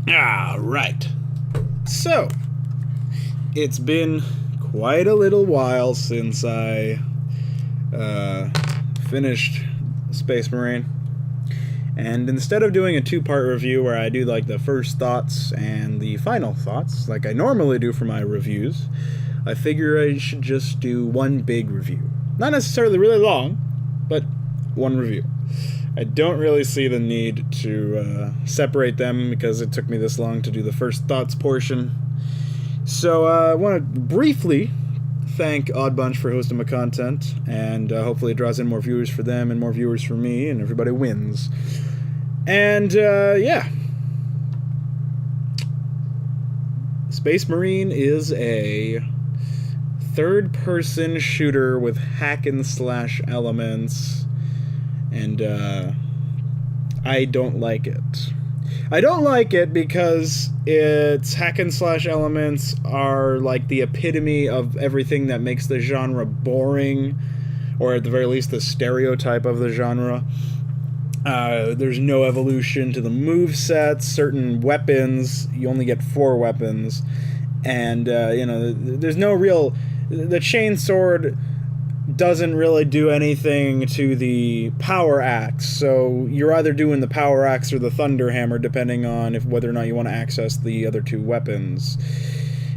Right. So, it's been quite a little while since I finished Space Marine. And instead of doing a two-part review where I do like the first thoughts and the final thoughts, like I normally do for my reviews, I figure I should just do one big review. Not necessarily really long, but one review. I don't really see the need to separate them because it took me this long to do the first thoughts portion. So I want to briefly thank Odd Bunch for hosting my content, and hopefully it draws in more viewers for them and more viewers for me, and everybody wins. And yeah. Space Marine is a third-person shooter with hack-and-slash elements, and I don't like it. I don't like it because its hack-and-slash elements are like the epitome of everything that makes the genre boring, or at the very least the stereotype of the genre. There's no evolution to the movesets. Certain weapons, you only get 4 weapons, and there's no real. The chainsword doesn't really do anything to the power axe, so you're either doing the power axe or the thunder hammer, depending on whether or not you want to access the other 2 weapons.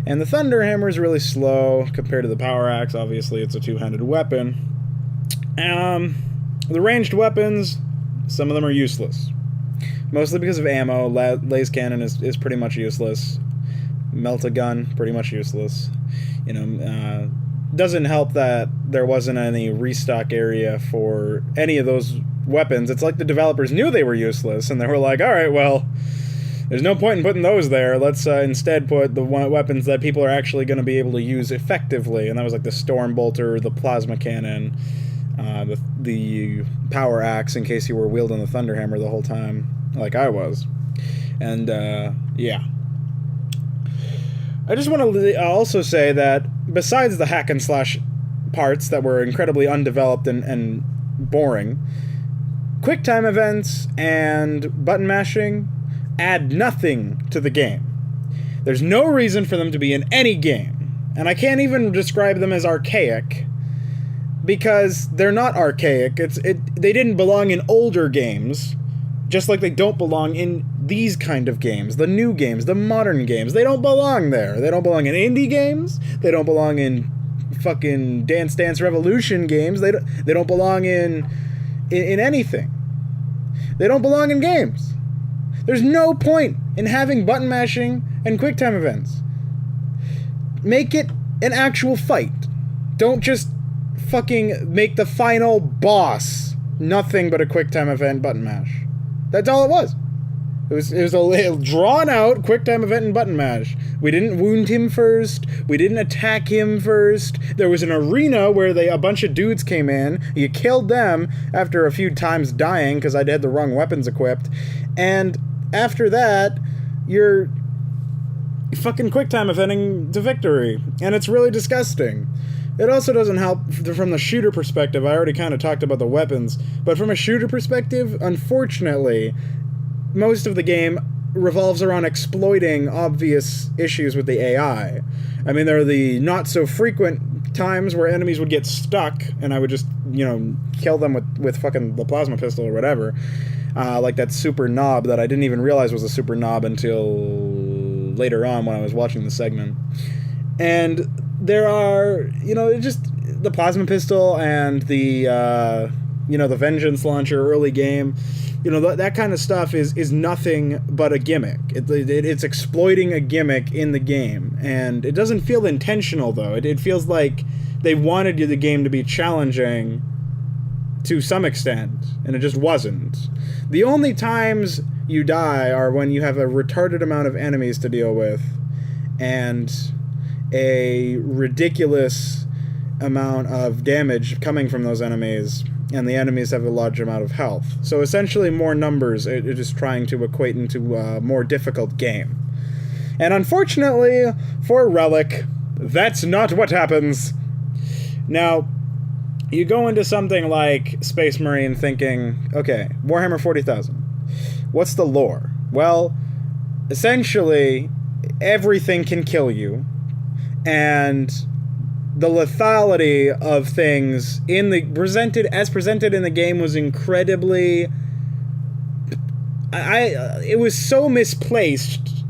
And the thunder hammer is really slow compared to the power axe. Obviously, it's a 2-handed weapon. The ranged weapons, some of them are useless, mostly because of ammo. Laser cannon is pretty much useless. Melt-a-gun, pretty much useless. Doesn't help that there wasn't any restock area for any of those weapons. It's like the developers knew they were useless, and they were like, alright, well, there's no point in putting those there. Let's instead put the weapons that people are actually going to be able to use effectively, and that was like the Storm Bolter, the Plasma Cannon, the Power Axe, in case you were wielding the Thunder Hammer the whole time, like I was. And, yeah. I just want to also say that besides the hack and slash parts that were incredibly undeveloped and boring, quicktime events and button mashing add nothing to the game. There's no reason for them to be in any game, and I can't even describe them as archaic because they're not archaic. They didn't belong in older games, just like they don't belong in these kind of games, the new games, the modern games. They don't belong there. They don't belong in indie games. They don't belong in fucking Dance Dance Revolution games. They don't belong in anything. They don't belong in games. There's no point in having button mashing and quicktime events. Make it an actual fight. Don't just fucking make the final boss nothing but a quicktime event button mash. That's all it was. It was a drawn-out quicktime event and button mash. We didn't wound him first. We didn't attack him first. There was an arena where a bunch of dudes came in. You killed them after a few times dying because I had the wrong weapons equipped. And after that, you're fucking quicktime eventing to victory. And it's really disgusting. It also doesn't help from the shooter perspective. I already kind of talked about the weapons. But from a shooter perspective, unfortunately, most of the game revolves around exploiting obvious issues with the AI. I mean, there are the not-so-frequent times where enemies would get stuck, and I would just, kill them with fucking the plasma pistol or whatever. Like that super knob that I didn't even realize was a super knob until later on when I was watching the segment. And there are, just the plasma pistol and the, the Vengeance launcher early game. That kind of stuff is nothing but a gimmick. It's exploiting a gimmick in the game. And it doesn't feel intentional, though. It feels like they wanted the game to be challenging to some extent, and it just wasn't. The only times you die are when you have a retarded amount of enemies to deal with, and a ridiculous amount of damage coming from those enemies, and the enemies have a large amount of health. So essentially more numbers, it is trying to equate into a more difficult game. And unfortunately, for Relic, that's not what happens. Now, you go into something like Space Marine thinking, okay, Warhammer 40,000. What's the lore? Well, essentially everything can kill you, and the lethality of things presented in the game was incredibly. It was so misplaced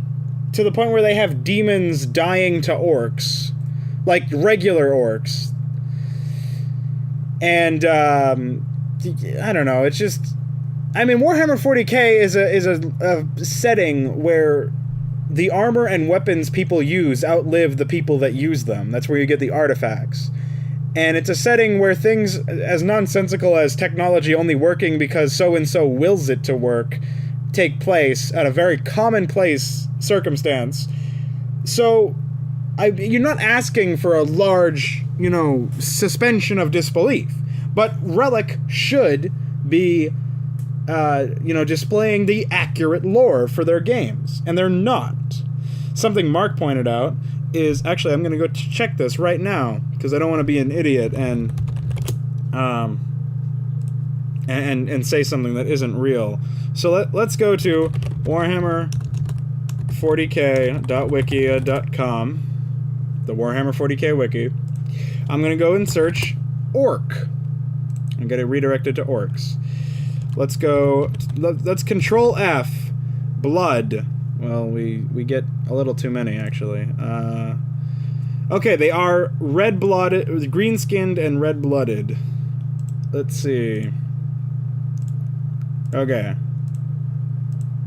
to the point where they have demons dying to orcs, like regular orcs, and I don't know. It's just, I mean, Warhammer 40k is a setting where the armor and weapons people use outlive the people that use them. That's where you get the artifacts. And it's a setting where things as nonsensical as technology only working because so-and-so wills it to work take place at a very commonplace circumstance. So, you're not asking for a large, suspension of disbelief. But Relic should be, displaying the accurate lore for their games. And they're not. Something Mark pointed out is, actually, I'm going to go check this right now, because I don't want to be an idiot and say something that isn't real. So let's go to warhammer40k.wikia.com, the Warhammer 40k wiki. I'm going to go and search orc. I'm going to redirect it to orcs. Let's control F, blood. Well, we get a little too many, actually. Okay, they are red-blooded, green-skinned and red-blooded. Let's see. Okay.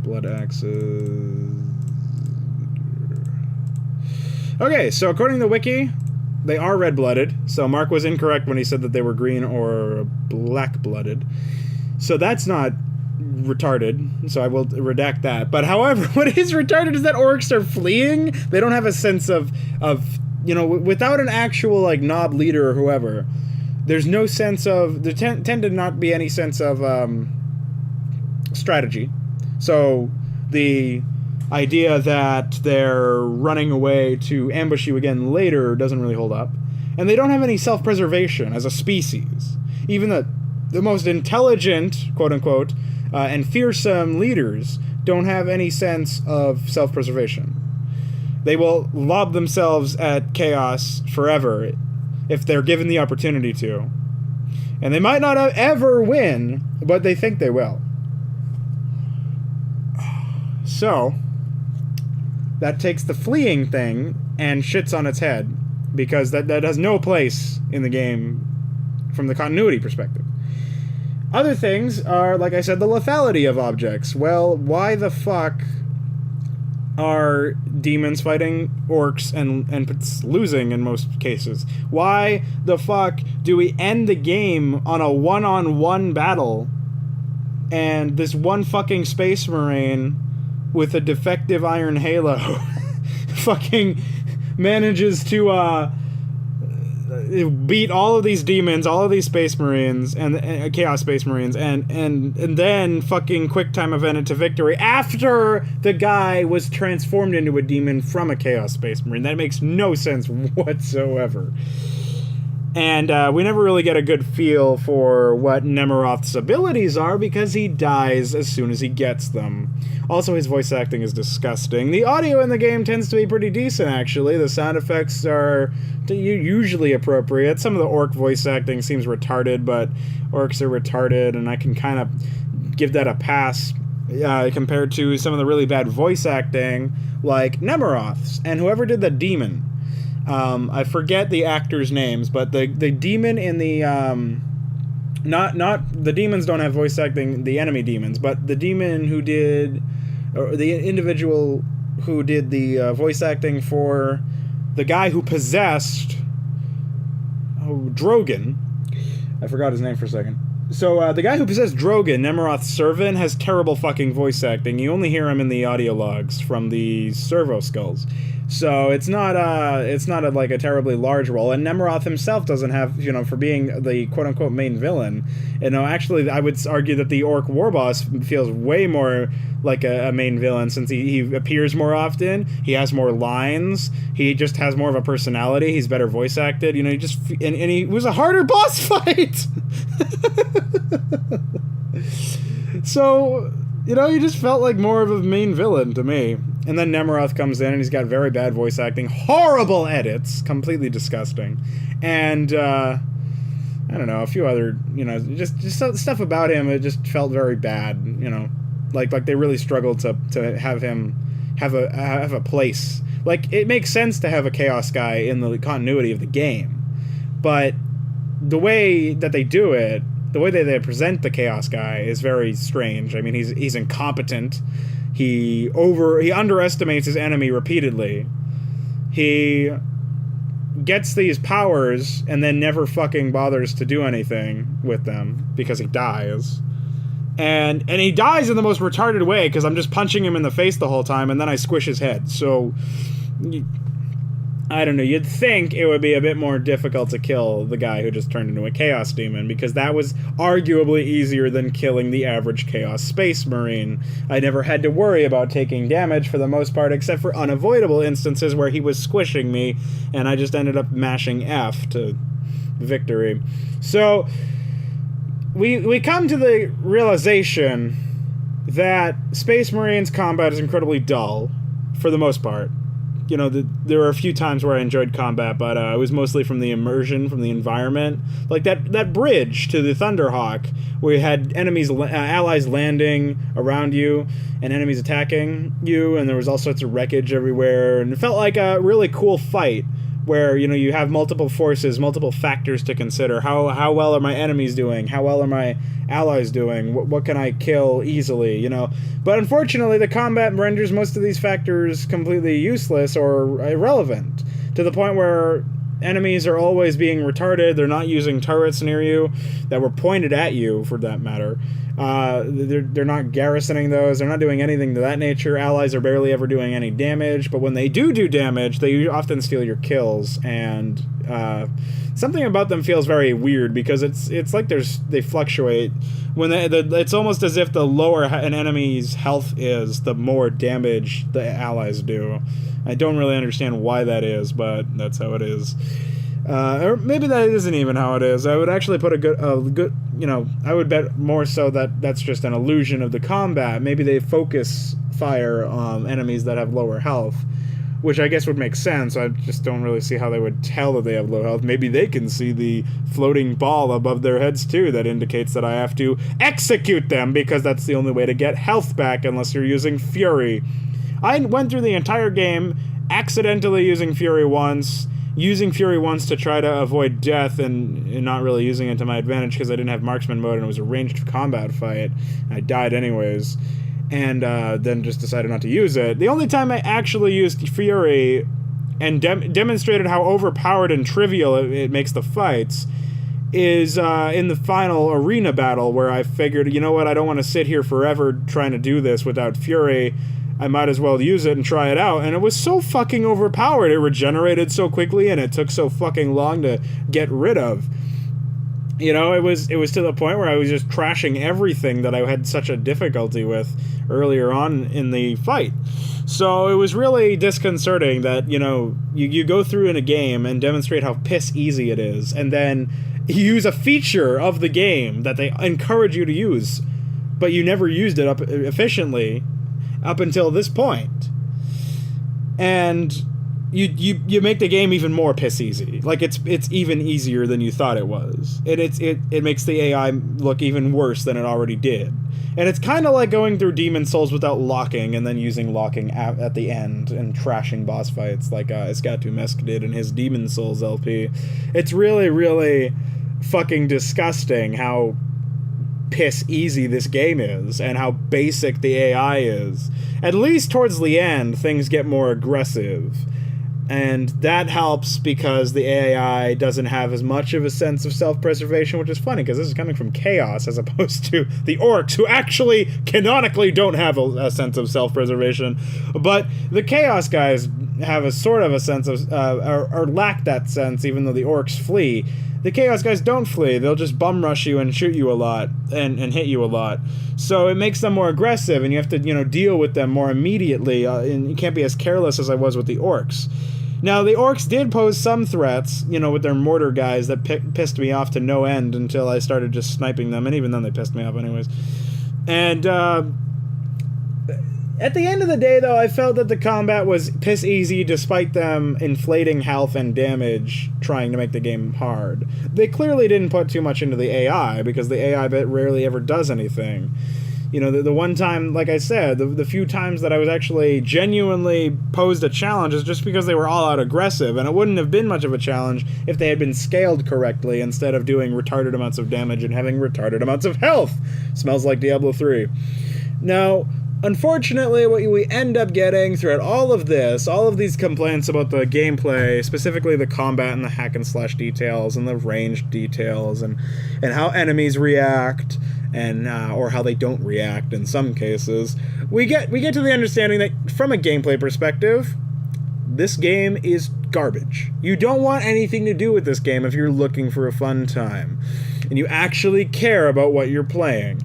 Blood axes. Okay, so according to the wiki, they are red-blooded. So Mark was incorrect when he said that they were green or black-blooded. So that's not retarded, so I will redact that. But however, what is retarded is that orcs are fleeing. They don't have a sense of without an actual, like, knob leader or whoever, there's no sense of, there tend to not be any sense of strategy. So the idea that they're running away to ambush you again later doesn't really hold up. And they don't have any self-preservation as a species. Even the most intelligent, quote-unquote, and fearsome leaders don't have any sense of self-preservation. They will lob themselves at chaos forever if they're given the opportunity to. And they might not ever win, but they think they will. So, that takes the fleeing thing and shits on its head, because that has no place in the game from the continuity perspective. Other things are, like I said, the lethality of objects. Well, why the fuck are demons fighting orcs and losing in most cases? Why the fuck do we end the game on a one-on-one battle and this one fucking space marine with a defective iron halo fucking manages to beat all of these demons, all of these space marines, and chaos space marines, and then fucking quicktime event it to victory after the guy was transformed into a demon from a chaos space marine? That makes no sense whatsoever. And we never really get a good feel for what Nemeroth's abilities are, because he dies as soon as he gets them. Also, his voice acting is disgusting. The audio in the game tends to be pretty decent, actually. The sound effects are usually appropriate. Some of the orc voice acting seems retarded, but orcs are retarded, and I can kind of give that a pass compared to some of the really bad voice acting, like Nemeroth's, and whoever did the demon. I forget the actors' names, but the demon in the not the demons don't have voice acting, the enemy demons, but the demon who did, or the individual who did the voice acting for the guy who possessed Drogon. I forgot his name for a second. So the guy who possessed Drogon, Nemeroth's servant, has terrible fucking voice acting. You only hear him in the audio logs from the servo skulls. So it's not like a terribly large role, and Nemeroth himself doesn't have, for being the quote-unquote main villain. Actually, I would argue that the orc war boss feels way more like a main villain, since he appears more often, he has more lines, he just has more of a personality, he's better voice acted, and he was a harder boss fight! So, you know, he just felt like more of a main villain to me. And then Nemeroth comes in, and he's got very bad voice acting, horrible edits, completely disgusting. And, I don't know, a few other, you know, just stuff about him, it just felt very bad, you know. Like they really struggled to have him have a place. Like, it makes sense to have a Chaos guy in the continuity of the game. But the way that they do it, the way that they present the Chaos guy is very strange. I mean, he's incompetent. He underestimates his enemy repeatedly. He gets these powers and then never fucking bothers to do anything with them because he dies. And he dies in the most retarded way because I'm just punching him in the face the whole time and then I squish his head. So, I don't know, you'd think it would be a bit more difficult to kill the guy who just turned into a Chaos Demon, because that was arguably easier than killing the average Chaos Space Marine. I never had to worry about taking damage for the most part, except for unavoidable instances where he was squishing me, and I just ended up mashing F to victory. So, we come to the realization that Space Marines combat is incredibly dull, for the most part. You know, there were a few times where I enjoyed combat, but it was mostly from the immersion, from the environment. Like that bridge to the Thunderhawk, where you had allies landing around you, and enemies attacking you, and there was all sorts of wreckage everywhere, and it felt like a really cool fight, where, you know, you have multiple forces, multiple factors to consider. How well are my enemies doing? How well are my allies doing? What can I kill easily, you know? But unfortunately, the combat renders most of these factors completely useless or irrelevant, to the point where enemies are always being retarded. They're not using turrets near you that were pointed at you, for that matter. They're not garrisoning those. They're not doing anything to that nature. Allies are barely ever doing any damage, but when they do damage, they often steal your kills, and something about them feels very weird, because it's like they fluctuate. When it's almost as if the lower an enemy's health is, the more damage the allies do. I don't really understand why that is, but that's how it is. Or maybe that isn't even how it is. I would actually put a good, you know, I would bet more so that that's just an illusion of the combat. Maybe they focus fire on enemies that have lower health, which I guess would make sense. I just don't really see how they would tell that they have low health. Maybe they can see the floating ball above their heads too that indicates that I have to execute them, because that's the only way to get health back unless you're using Fury. I went through the entire game accidentally using Fury once to try to avoid death, and not really using it to my advantage because I didn't have marksman mode and it was a ranged combat fight. I died anyways, and then just decided not to use it. The only time I actually used Fury and demonstrated how overpowered and trivial it makes the fights is in the final arena battle, where I figured, you know what, I don't want to sit here forever trying to do this without Fury. I might as well use it and try it out. And it was so fucking overpowered. It regenerated so quickly, and it took so fucking long to get rid of. You know, it was to the point where I was just trashing everything that I had such a difficulty with earlier on in the fight. So it was really disconcerting that, you know, you go through in a game and demonstrate how piss easy it is, and then you use a feature of the game that they encourage you to use, but you never used it efficiently up until this point. And you make the game even more piss easy. Like, it's even easier than you thought it was. It makes the AI look even worse than it already did. And it's kind of like going through Demon Souls without locking, and then using locking at the end and trashing boss fights like Escatumesk did in his Demon Souls LP. It's really, really fucking disgusting how piss easy this game is, and how basic the AI is. At least towards the end, things get more aggressive. And that helps because the AI doesn't have as much of a sense of self-preservation, which is funny because this is coming from Chaos as opposed to the Orcs, who actually canonically don't have a sense of self-preservation. But the Chaos guys have a sort of a sense of, or lack that sense, even though the Orcs flee. The Chaos guys don't flee. They'll just bum rush you and shoot you a lot and hit you a lot. So it makes them more aggressive, and you have to, you know, deal with them more immediately, and you can't be as careless as I was with the Orcs. Now, the Orcs did pose some threats, you know, with their mortar guys that pissed me off to no end until I started just sniping them, and even then they pissed me off anyways. And At the end of the day, though, I felt that the combat was piss easy despite them inflating health and damage trying to make the game hard. They clearly didn't put too much into the AI, because the AI bit rarely ever does anything. You know, the one time, like I said, the few times that I was actually genuinely posed a challenge is just because they were all out aggressive, and it wouldn't have been much of a challenge if they had been scaled correctly instead of doing retarded amounts of damage and having retarded amounts of health. Smells like Diablo 3. Now, unfortunately, what we end up getting throughout all of this, all of these complaints about the gameplay, specifically the combat and the hack and slash details and the range details and how enemies react and or how they don't react in some cases, we get to the understanding that from a gameplay perspective, this game is garbage. You don't want anything to do with this game if you're looking for a fun time and you actually care about what you're playing.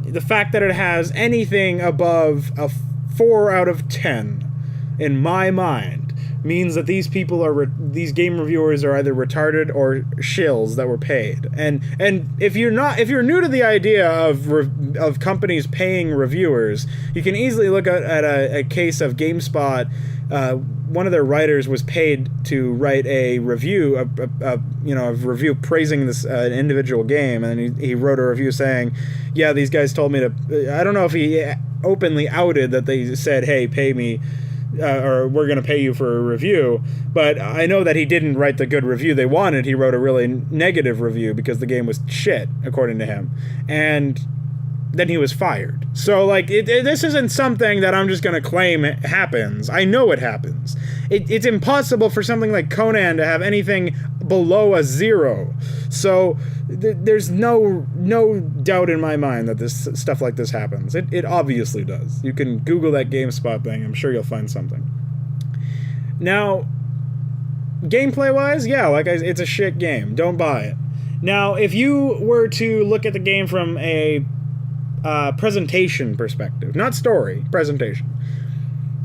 The fact that it has anything above a 4 out of 10, in my mind, means that these people these game reviewers are either retarded or shills that were paid. And if you're new to the idea of companies paying reviewers, you can easily look at a case of GameSpot. One of their writers was paid to write a review, a review praising this an individual game, and he wrote a review saying, "Yeah, these guys told me to." I don't know if he openly outed that they said, "Hey, pay me," or "We're going to pay you for a review," but I know that he didn't write the good review they wanted. He wrote a really negative review because the game was shit, according to him, and then he was fired. So, like, this isn't something that I'm just going to claim it happens. I know it happens. It's impossible for something like Conan to have anything below a 0. So, there's no doubt in my mind that this stuff like this happens. It obviously does. You can Google that GameSpot thing. I'm sure you'll find something. Now, gameplay-wise, yeah, it's a shit game. Don't buy it. Now, if you were to look at the game from a presentation perspective, not story, presentation.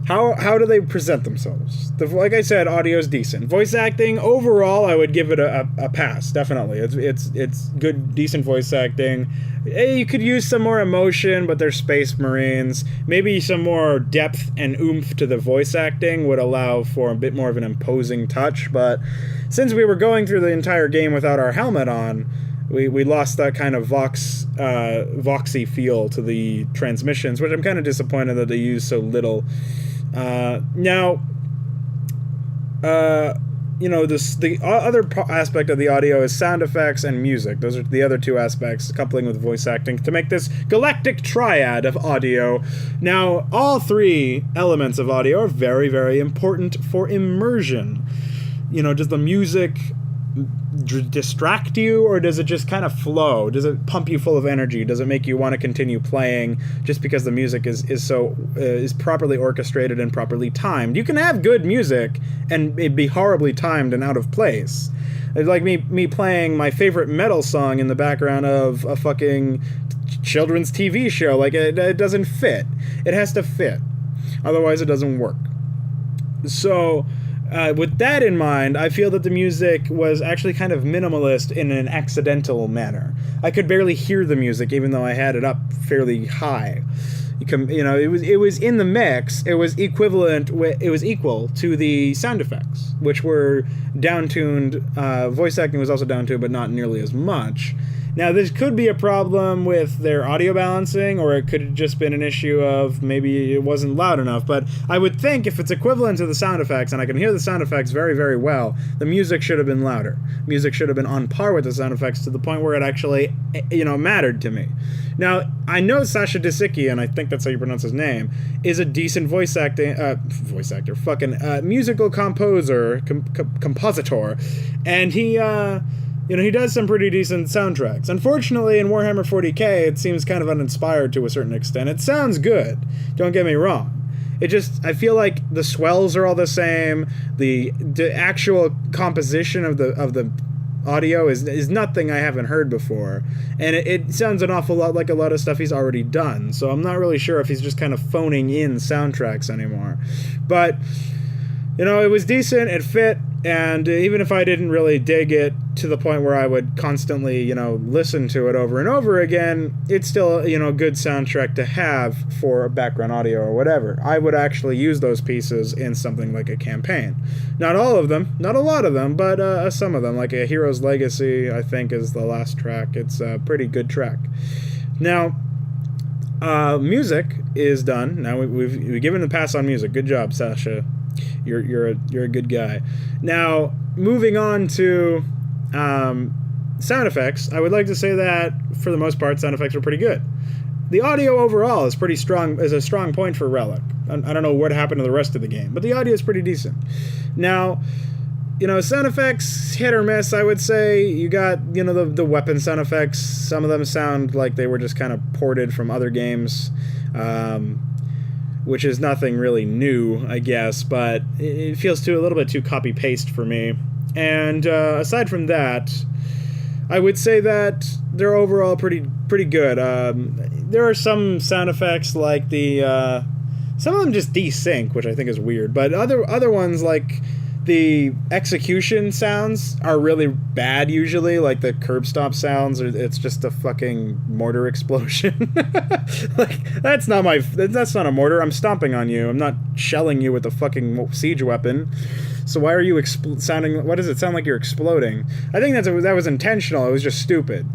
How do they present themselves? Like I said, audio is decent. Voice acting, overall, I would give it a pass, definitely. It's good, decent voice acting. You could use some more emotion, but they're Space Marines. Maybe some more depth and oomph to the voice acting would allow for a bit more of an imposing touch, but since we were going through the entire game without our helmet on, we lost that kind of voxy feel to the transmissions, which I'm kind of disappointed that they use so little. The other aspect of the audio is sound effects and music. Those are the other two aspects, coupling with voice acting, to make this galactic triad of audio. Now, all three elements of audio are very, very important for immersion. Does the music distract you, or does it just kind of flow? Does it pump you full of energy? Does it make you want to continue playing just because the music is properly orchestrated and properly timed? You can have good music and it be horribly timed and out of place. It's like me playing my favorite metal song in the background of a fucking children's TV show. Like, it doesn't fit. It has to fit. Otherwise, it doesn't work. So, with that in mind, I feel that the music was actually kind of minimalist in an accidental manner. I could barely hear the music, even though I had it up fairly high. It was in the mix. It was equal to the sound effects, which were down-tuned. Voice acting was also down-tuned, but not nearly as much. Now, this could be a problem with their audio balancing, or it could have just been an issue of maybe it wasn't loud enough. But I would think if it's equivalent to the sound effects, and I can hear the sound effects very, very well, the music should have been louder. Music should have been on par with the sound effects to the point where it actually, mattered to me. Now, I know Sasha Disicki, and I think that's how you pronounce his name, is a decent musical composer, compositor, and he does some pretty decent soundtracks. Unfortunately, in Warhammer 40k, it seems kind of uninspired to a certain extent. It sounds good, don't get me wrong. I feel like the swells are all the same. The actual composition of the audio is nothing I haven't heard before. And it sounds an awful lot like a lot of stuff he's already done. So I'm not really sure if he's just kind of phoning in soundtracks anymore. But it was decent, it fit, and even if I didn't really dig it to the point where I would constantly, listen to it over and over again, it's still, a good soundtrack to have for background audio or whatever. I would actually use those pieces in something like a campaign. Not all of them, not a lot of them, but some of them, like a Hero's Legacy, I think, is the last track. It's a pretty good track. Now, music is done. Now we've given the pass on music. Good job, Sasha. You're a good guy. Now, moving on to sound effects, I would like to say that for the most part, sound effects are pretty good. The audio overall is pretty strong. Is a strong point for Relic. I don't know what happened to the rest of the game, but the audio is pretty decent. Now, sound effects, hit or miss, I would say. You got, the weapon sound effects. Some of them sound like they were just kind of ported from other games, which is nothing really new, I guess, but it feels a little bit too copy-paste for me. And aside from that, I would say that they're overall pretty good. There are some sound effects like some of them just desync, which I think is weird, but other ones like the execution sounds are really bad usually, like the curb stop sounds, or it's just a fucking mortar explosion. Like, that's not a mortar. I'm stomping on you. I'm not shelling you with a fucking siege weapon. So why are you sounding... Why does it sound like you're exploding? I think that was intentional. It was just stupid.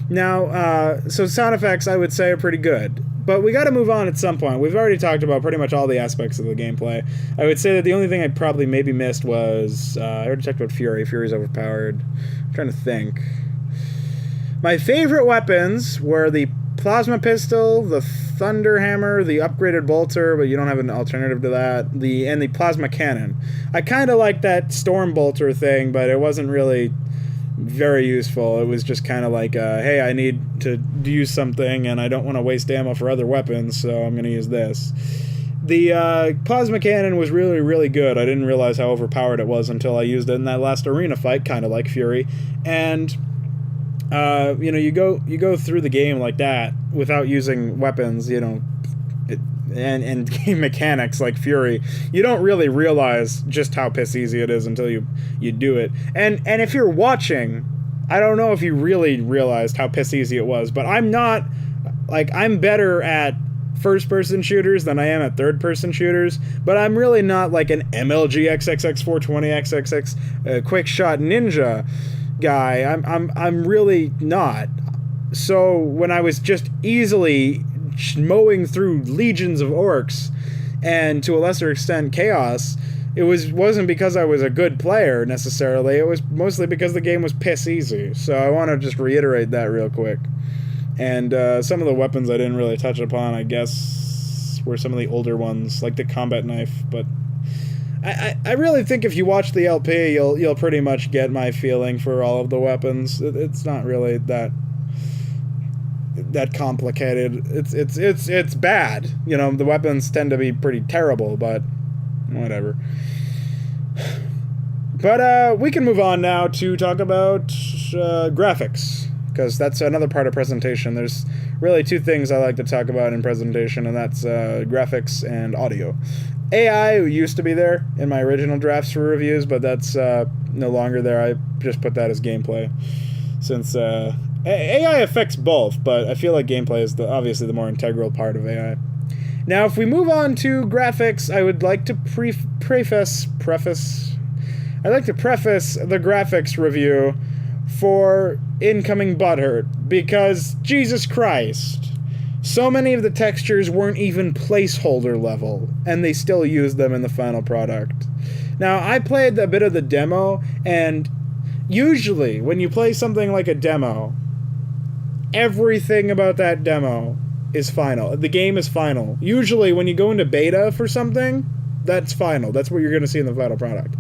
Now, so sound effects, I would say, are pretty good. But we got to move on at some point. We've already talked about pretty much all the aspects of the gameplay. I would say that the only thing I probably maybe missed was... I already talked about Fury. Fury's overpowered. I'm trying to think. My favorite weapons were the plasma pistol, the thunder hammer, the upgraded bolter, but you don't have an alternative to that, and the plasma cannon. I kind of like that storm bolter thing, but it wasn't really very useful. It was just kind of like, hey, I need to use something, and I don't want to waste ammo for other weapons, so I'm going to use this. The plasma cannon was really, really good. I didn't realize how overpowered it was until I used it in that last arena fight, kind of like Fury. And you go through the game like that without using weapons, and game mechanics like Fury. You don't really realize just how piss easy it is until you do it. And if you're watching, I don't know if you really realized how piss easy it was, but I'm better at first-person shooters than I am at third-person shooters, but I'm really not like an MLG XXX420 XXX quick shot ninja guy. I'm really not. So when I was just easily mowing through legions of orcs and to a lesser extent chaos, it wasn't because I was a good player necessarily. It was mostly because the game was piss easy. So I want to just reiterate that real quick. And some of the weapons I didn't really touch upon, I guess, were some of the older ones, like the combat knife, but I really think if you watch the LP, you'll pretty much get my feeling for all of the weapons. It's not really that complicated. It's bad. The weapons tend to be pretty terrible, but whatever. But we can move on now to talk about graphics, because that's another part of presentation. There's really two things I like to talk about in presentation, and that's graphics and audio. AI used to be there in my original drafts for reviews, but that's no longer there. I just put that as gameplay, since AI affects both, but I feel like gameplay is obviously the more integral part of AI. Now, if we move on to graphics, I would like to preface the graphics review for incoming butthurt, because Jesus Christ, so many of the textures weren't even placeholder level, and they still used them in the final product. Now, I played a bit of the demo, and usually when you play something like a demo, everything about that demo is final. The game is final. Usually when you go into beta for something, that's final. That's what you're going to see in the final product.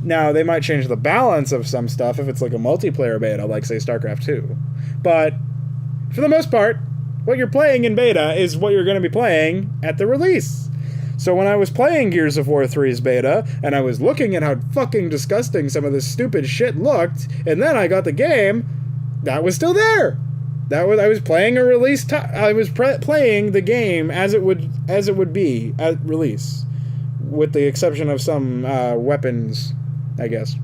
Now, they might change the balance of some stuff if it's like a multiplayer beta, like, say, StarCraft 2. But for the most part, what you're playing in beta is what you're going to be playing at the release. So when I was playing Gears of War 3's beta, and I was looking at how fucking disgusting some of this stupid shit looked, and then I got the game, that was still there. I was playing a release. I was playing the game as it would be at release. with the exception of some weapons, I guess.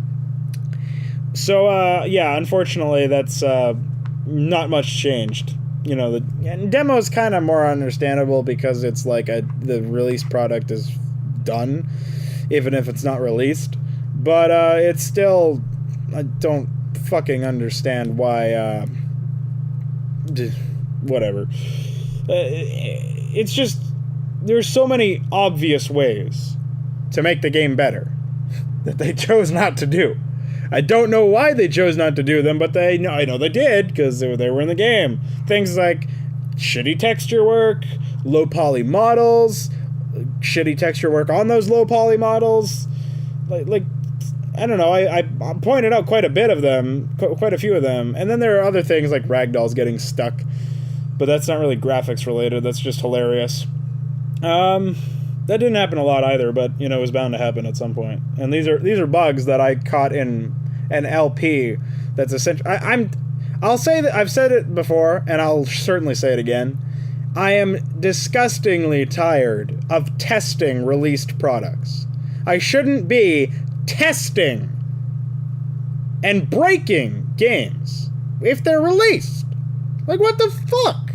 So, yeah, unfortunately, that's not much changed. You know, the demo's kind of more understandable because it's like the release product is done, even if it's not released. But it's still, I don't fucking understand why, whatever. It's just, there's so many obvious ways to make the game better that they chose not to do. I don't know why they chose not to do them, but I know they did, because they were in the game. Things like shitty texture work, low poly models, shitty texture work on those low poly models. Like I don't know, I pointed out quite a bit of them, quite a few of them. And then there are other things like ragdolls getting stuck, but that's not really graphics related, that's just hilarious. That didn't happen a lot either, but, you know, it was bound to happen at some point. And these are bugs that I caught in an LP that's essentially... I'll say that I've said it before, and I'll certainly say it again. I am disgustingly tired of testing released products. I shouldn't be testing and breaking games if they're released. Like, what the fuck?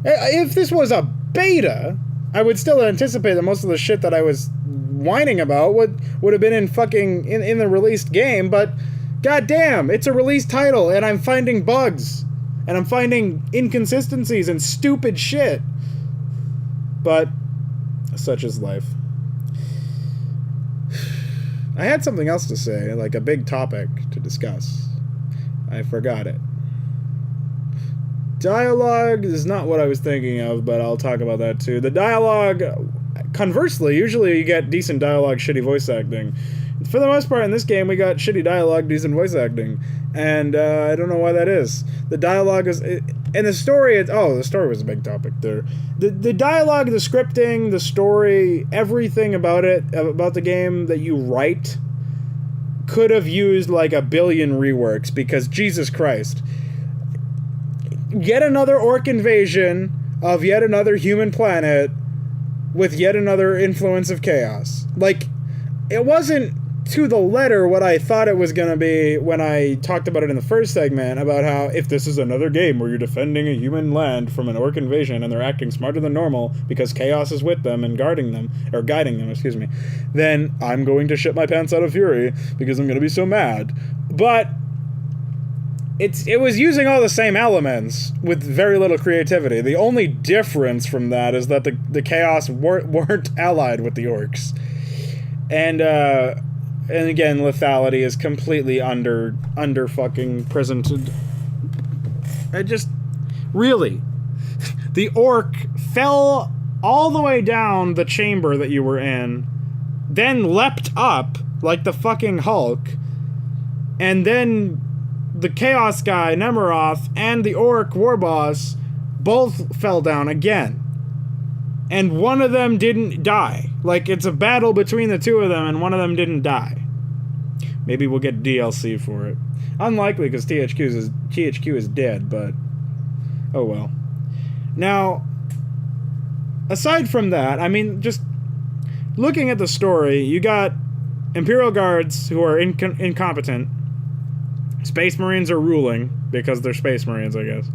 If this was a beta, I would still anticipate that most of the shit that I was whining about would have been in fucking in the released game, but goddamn, it's a released title and I'm finding bugs and I'm finding inconsistencies and stupid shit. But such is life. I had something else to say, like a big topic to discuss. I forgot it. Dialogue is not what I was thinking of, but I'll talk about that too. The dialogue, conversely, usually you get decent dialogue, shitty voice acting. For the most part in this game, we got shitty dialogue, decent voice acting. And I don't know why that is. The dialogue is... And the story... the story was a big topic there. The dialogue, the scripting, the story, everything about it, about the game that you write, could have used like a billion reworks, because Jesus Christ... Yet another orc invasion of yet another human planet with yet another influence of chaos. Like, it wasn't to the letter what I thought it was going to be when I talked about it in the first segment, about how if this is another game where you're defending a human land from an orc invasion and they're acting smarter than normal because chaos is with them and guiding them, then I'm going to shit my pants out of fury because I'm going to be so mad. But it was using all the same elements with very little creativity. The only difference from that is that the chaos weren't allied with the orcs. And again, lethality is completely under fucking presented. Really, the orc fell all the way down the chamber that you were in, then leapt up like the fucking Hulk, and then the Chaos guy, Nemeroth, and the Orc Warboss both fell down again. And one of them didn't die. Like, it's a battle between the two of them, and one of them didn't die. Maybe we'll get DLC for it. Unlikely, because THQ is dead, but... oh well. Now, aside from that, I mean, just looking at the story, you got Imperial Guards who are incompetent. Space Marines are ruling, because they're Space Marines, I guess.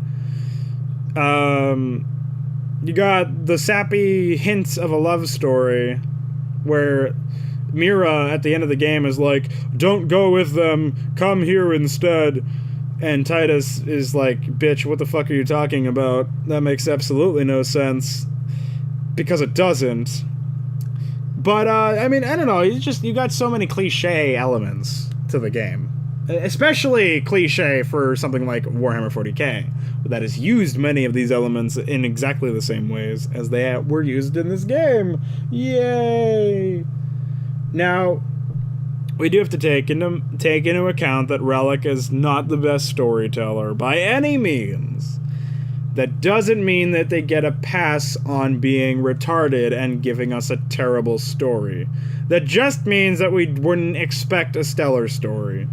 You got the sappy hints of a love story, where Mira, at the end of the game, is like, don't go with them, come here instead. And Titus is like, bitch, what the fuck are you talking about? That makes absolutely no sense. Because it doesn't. But, I mean, I don't know, you got so many cliche elements to the game. Especially cliche for something like Warhammer 40k, that has used many of these elements in exactly the same ways as they were used in this game. Yay! Now, we do have to take into account that Relic is not the best storyteller by any means. That doesn't mean that they get a pass on being retarded and giving us a terrible story. That just means that we wouldn't expect a stellar story.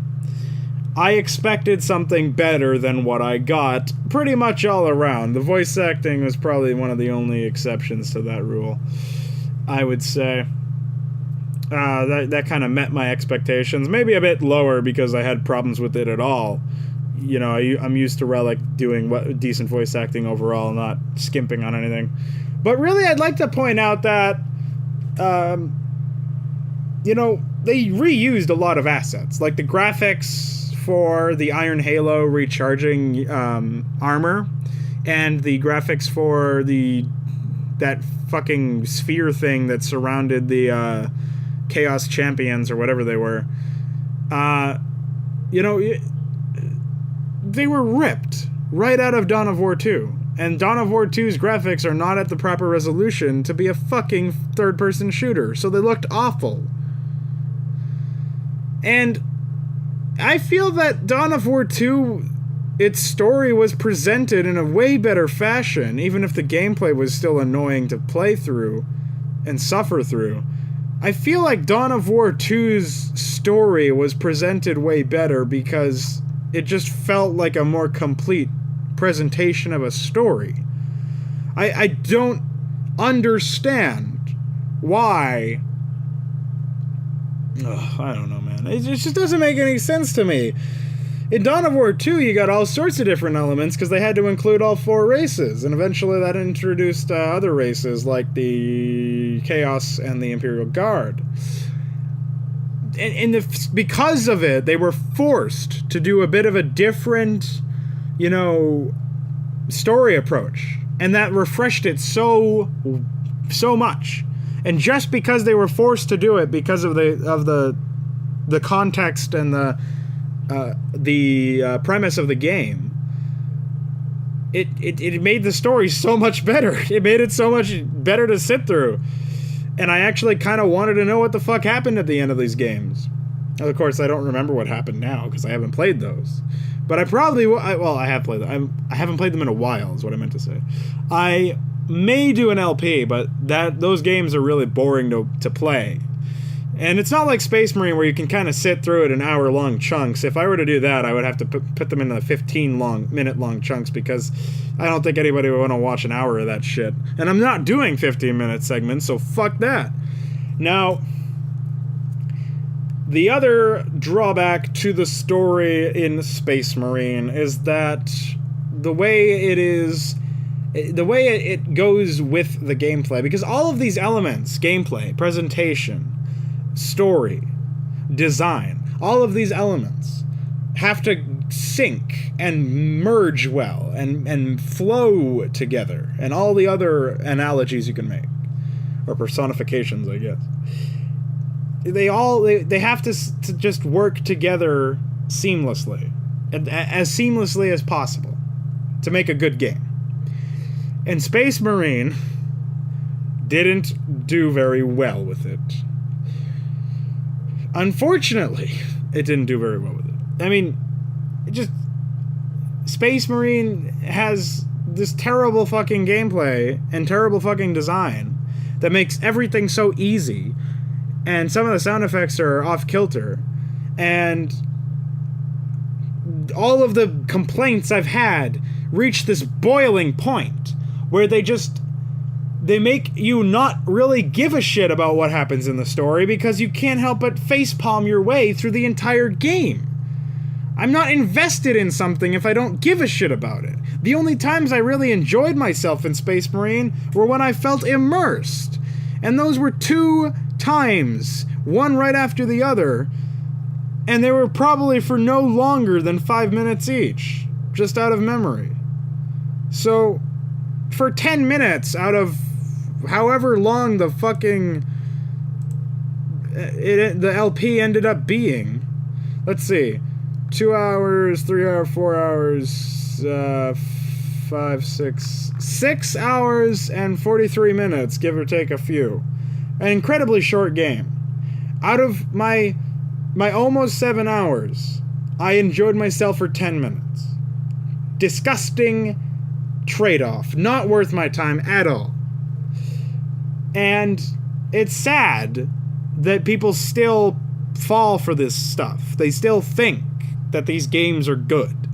I expected something better than what I got, pretty much all around. The voice acting was probably one of the only exceptions to that rule. I would say. That kind of met my expectations. Maybe a bit lower because I had problems with it at all. You know, I'm used to Relic doing decent voice acting overall, not skimping on anything. But really, I'd like to point out that, you know, they reused a lot of assets. Like the graphics for the Iron Halo recharging armor, and the graphics for that fucking sphere thing that surrounded the Chaos Champions or whatever they were. You know, they were ripped right out of Dawn of War 2. And Dawn of War 2's graphics are not at the proper resolution to be a fucking third-person shooter, so they looked awful. And I feel that Dawn of War 2, its story was presented in a way better fashion, even if the gameplay was still annoying to play through and suffer through. I feel like Dawn of War 2's story was presented way better because it just felt like a more complete presentation of a story. I don't understand why. Ugh, I don't know, man. It just doesn't make any sense to me. In Dawn of War 2, you got all sorts of different elements because they had to include all 4 races, and eventually that introduced other races like the Chaos and the Imperial Guard. Because of it, they were forced to do a bit of a different, you know, story approach, and that refreshed it so much. And just because they were forced to do it because of the context and the premise of the game, it made the story so much better. It made it so much better to sit through. And I actually kind of wanted to know what the fuck happened at the end of these games. Of course, I don't remember what happened now because I haven't played those. But I probably will. I have played them. I haven't played them in a while, is what I meant to say. I may do an LP, but those games are really boring to play. And it's not like Space Marine where you can kind of sit through it in hour-long chunks. If I were to do that, I would have to put them in the 15-minute-long chunks because I don't think anybody would want to watch an hour of that shit. And I'm not doing 15-minute segments, so fuck that. Now, the other drawback to the story in Space Marine is that the way it goes with the gameplay, because all of these elements, gameplay, presentation, story, design, all of these elements have to sync and merge well and flow together, and all the other analogies you can make, or personifications, I guess. They have to just work together seamlessly, as seamlessly as possible, to make a good game. And Space Marine didn't do very well with it. Unfortunately, it didn't do very well with it. I mean, Space Marine has this terrible fucking gameplay and terrible fucking design that makes everything so easy, and some of the sound effects are off kilter, and all of the complaints I've had reach this boiling point where they make you not really give a shit about what happens in the story because you can't help but facepalm your way through the entire game. I'm not invested in something if I don't give a shit about it. The only times I really enjoyed myself in Space Marine were when I felt immersed. And those were 2 times, one right after the other, and they were probably for no longer than 5 minutes each, just out of memory. So, for 10 minutes out of however long the fucking the LP ended up being, let's see, 2 hours, 3 hours, 4 hours, 6 hours and 43 minutes, give or take a few. An incredibly short game. Out of my almost 7 hours, I enjoyed myself for 10 minutes. Disgusting trade-off. Not worth my time at all. And it's sad that people still fall for this stuff. They still think that these games are good.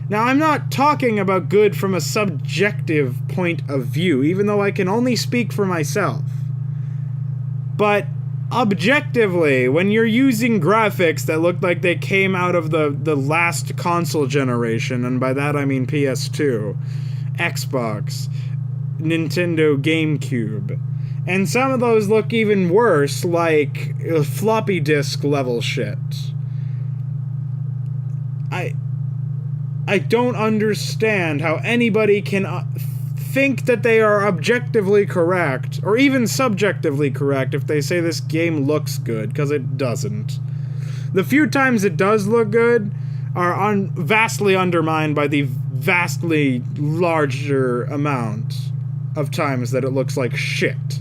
Now, I'm not talking about good from a subjective point of view, even though I can only speak for myself. But objectively, when you're using graphics that look like they came out of the last console generation, and by that I mean PS2, Xbox, Nintendo GameCube, and some of those look even worse, like floppy disk level shit. I don't understand how anybody can think that they are objectively correct, or even subjectively correct, if they say this game looks good, because it doesn't. The few times it does look good are vastly undermined by the vastly larger amount of times that it looks like shit.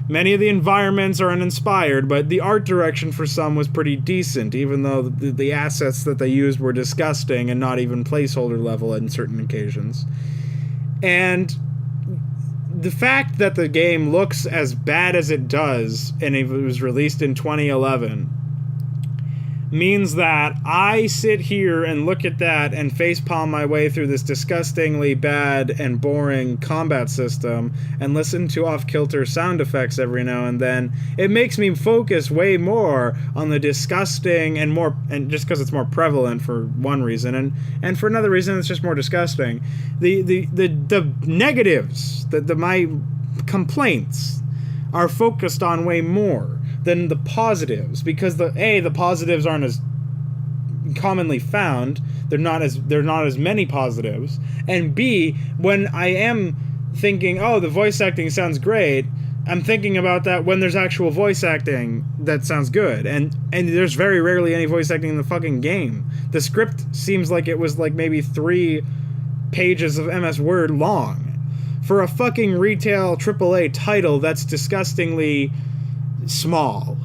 Many of the environments are uninspired, but the art direction for some was pretty decent, even though the assets that they used were disgusting and not even placeholder level on certain occasions. And the fact that the game looks as bad as it does, and it was released in 2011, means that I sit here and look at that and facepalm my way through this disgustingly bad and boring combat system and listen to off-kilter sound effects every now and then. It makes me focus way more on the disgusting and just because it's more prevalent for one reason, and for another reason it's just more disgusting. The negatives, my complaints are focused on way more than the positives, because the positives aren't as commonly found. They're not as many positives. And B, when I am thinking, oh, the voice acting sounds great, I'm thinking about that when there's actual voice acting that sounds good. And there's very rarely any voice acting in the fucking game. The script seems like it was like maybe 3 pages of MS Word long. For a fucking retail AAA title that's disgustingly small.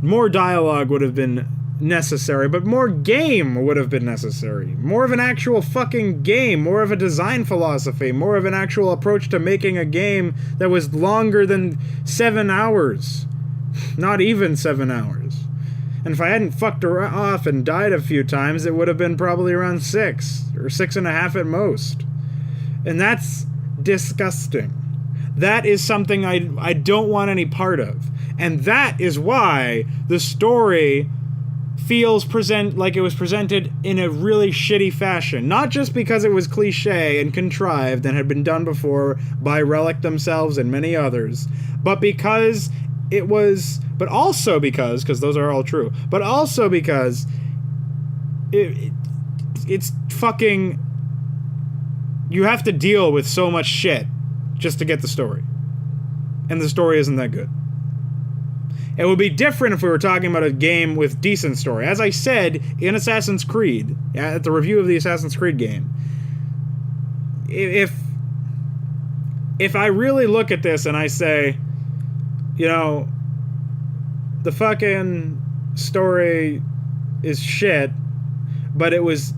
More dialogue would have been necessary, but more game would have been necessary. More of an actual fucking game, more of a design philosophy, more of an actual approach to making a game that was longer than 7 hours. Not even 7 hours. And if I hadn't fucked her off and died a few times, it would have been probably around 6 or 6.5 at most. And that's disgusting. That is something I don't want any part of. And that is why the story feels like it was presented in a really shitty fashion. Not just because it was cliche and contrived and had been done before by Relic themselves and many others, but because it was... But also because those are all true, but also because it's fucking... You have to deal with so much shit just to get the story. And the story isn't that good. It would be different if we were talking about a game with decent story. As I said in Assassin's Creed, at the review of the Assassin's Creed game, if I really look at this and I say, you know, the fucking story is shit, but it was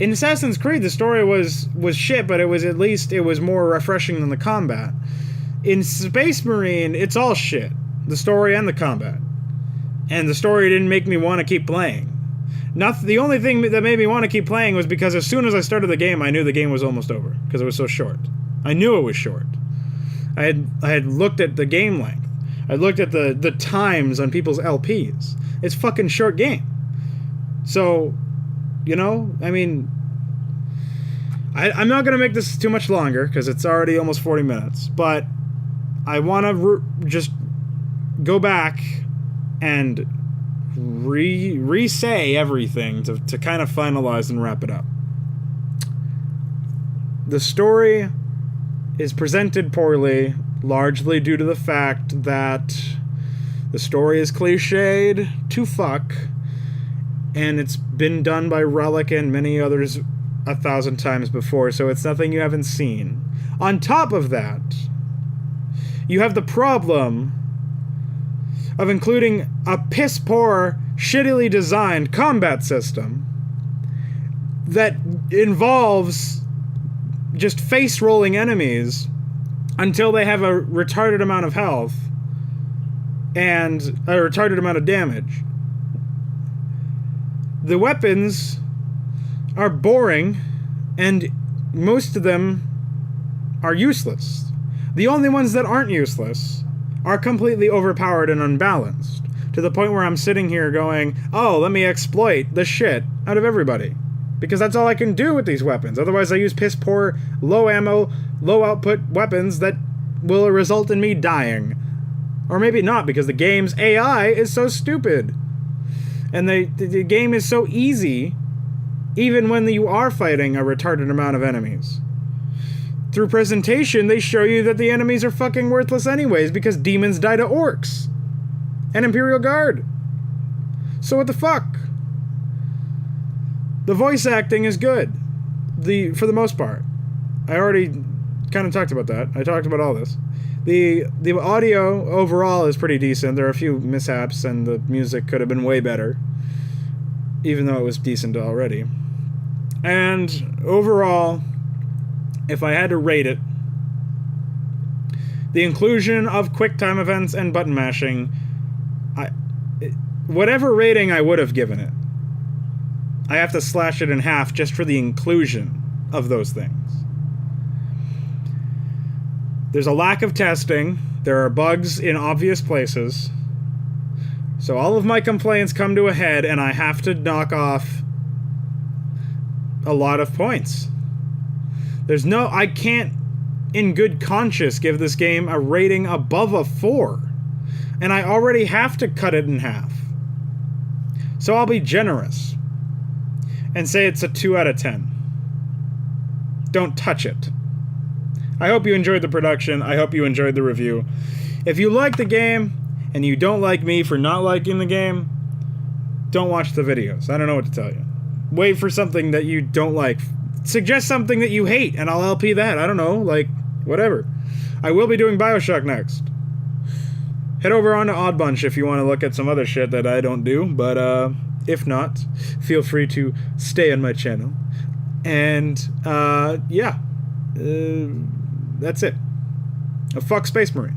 in Assassin's Creed, the story was shit, but it was more refreshing than the combat. In Space Marine, it's all shit. The story and the combat. And the story didn't make me want to keep playing. The only thing that made me want to keep playing was because as soon as I started the game, I knew the game was almost over. Because it was so short. I knew it was short. I had looked at the game length. I looked at the times on people's LPs. It's a fucking short game. So... You know, I mean, I'm not going to make this too much longer because it's already almost 40 minutes, but I want to just go back and re-say everything to kind of finalize and wrap it up. The story is presented poorly, largely due to the fact that the story is cliched to fuck. And it's been done by Relic and many others 1,000 times before, so it's nothing you haven't seen. On top of that, you have the problem of including a piss-poor, shittily designed combat system that involves just face-rolling enemies until they have a retarded amount of health and a retarded amount of damage. The weapons are boring, and most of them are useless. The only ones that aren't useless are completely overpowered and unbalanced, to the point where I'm sitting here going, oh, let me exploit the shit out of everybody. Because that's all I can do with these weapons. Otherwise I use piss poor, low ammo, low output weapons that will result in me dying. Or maybe not, because the game's AI is so stupid. And the game is so easy, even when you are fighting a retarded amount of enemies. Through presentation, they show you that the enemies are fucking worthless anyways, because demons die to orcs. And Imperial Guard. So what the fuck? The voice acting is good. For the most part. I already kind of talked about that. I talked about all this. The audio overall is pretty decent. There are a few mishaps, and the music could have been way better, even though it was decent already. And overall, if I had to rate it, the inclusion of quicktime events and button mashing, whatever rating I would have given it, I have to slash it in half just for the inclusion of those things. There's a lack of testing. There are bugs in obvious places. So all of my complaints come to a head, and I have to knock off a lot of points. I can't, in good conscience, give this game a rating above a 4. And I already have to cut it in half. So I'll be generous and say it's a 2 out of 10. Don't touch it. I hope you enjoyed the production. I hope you enjoyed the review. If you like the game, and you don't like me for not liking the game, don't watch the videos. I don't know what to tell you. Wait for something that you don't like. Suggest something that you hate, and I'll LP that. I don't know, like, whatever. I will be doing Bioshock next. Head over on to Odd Bunch if you want to look at some other shit that I don't do, but if not, feel free to stay on my channel. And, yeah. That's it. Fuck Space Marine.